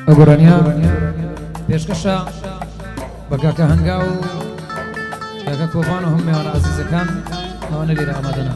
ئەگۆڕانیا پێشکەشە بە کاکە هەنگا و کاکە کۆڤان و هەموو میوانە عەزیزەکان ئەوانە لێرە ئامادەنە.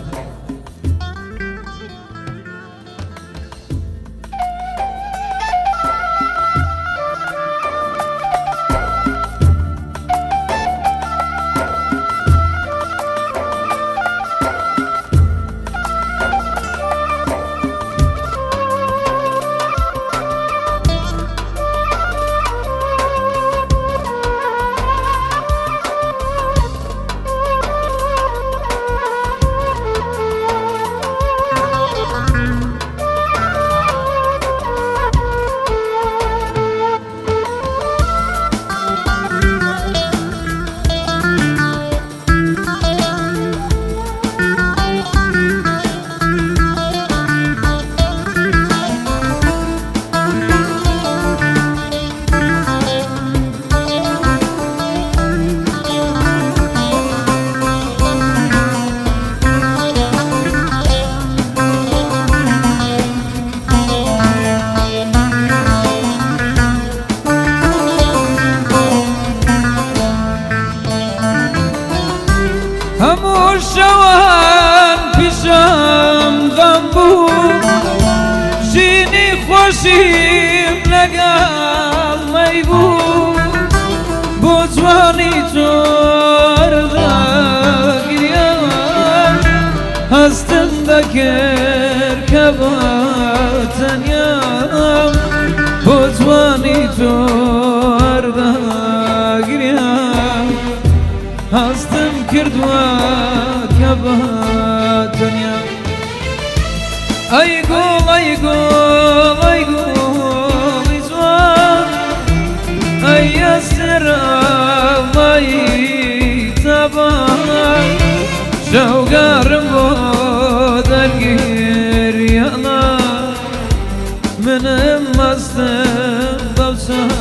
هەموو شەوان پیشم غەم بوو، ژینی خۆشیم لەگەڵ مەی بوو، بۆ جوانی تۆ وەرەگریان هەستم دەکرد کە بە تەنیام، بۆ جوانی تۆ وەرەگریان هەستم کردووە کە بە دنیا. ئەی گوڵ ئەی گوڵ ئەی گوڵی جوان، ئەی ئەسرەمایی تەبان، شەوگارم بۆ دەرگیریانە، منم مەستم بەو چاک.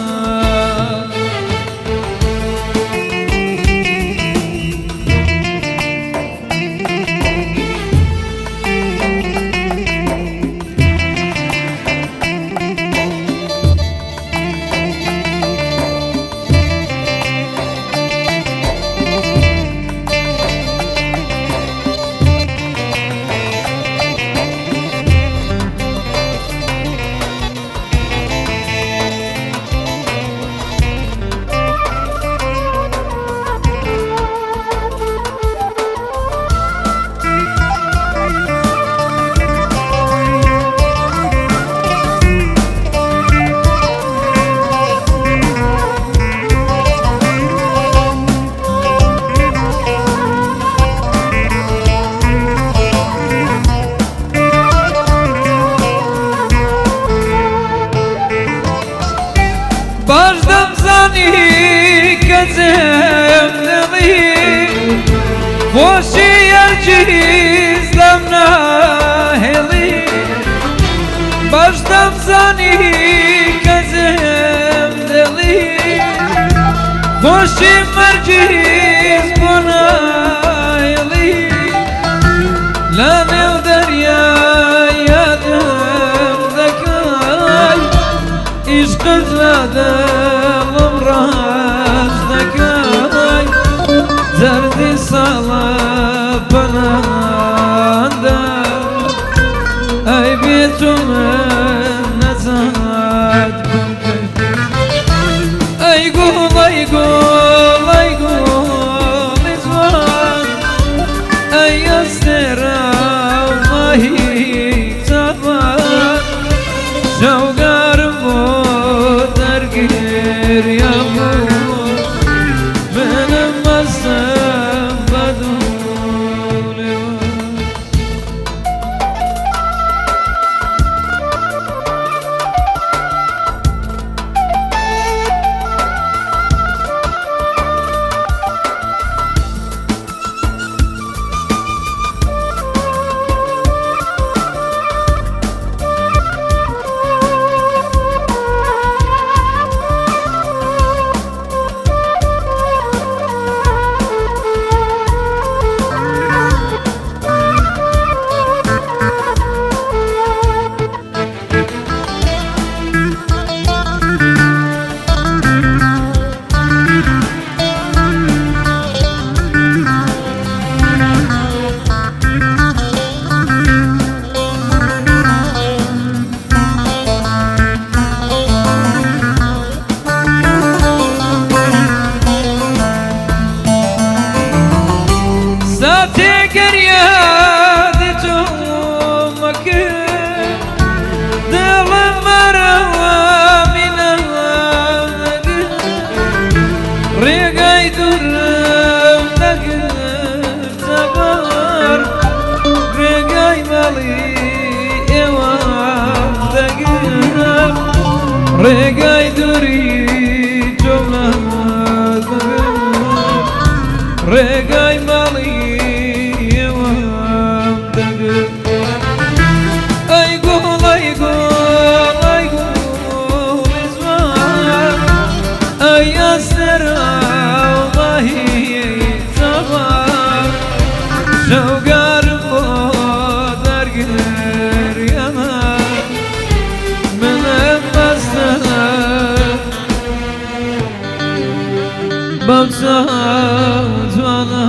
باش دەمزانی کە جێم دڵی، خۆشی هەرگیز لەم ناهێڵی، باش دەمزانی کە جێم دڵی، خۆشی هەرگیز بۆ ناهێڵی، لە نێو دەریای یادم دەکەی، عشقت لە دڵم ڕاز دەکەی، زەردی ساڵە پەناهاندا، ئەی بێت و من نەجات بکەی. ئەی گوڵ ئەی گوڵ ئەی گوڵی جوان، ئەی ئەستێرەمایی تەبان، شەوگارم بۆ دەرگیریان بوو، منم مەستم بە دوولێوان. ڕێگای دووری جۆڵات ڕێگای ماڵی ئێوەم دەگرت ئەی گوڵ ئەی گوڵ ئەی گوڵی جوان ئەی ئەسەرا وڵاهی چاوان شەوگارم بۆ دەرگریەمە منم بەستە بەم چاو جوانە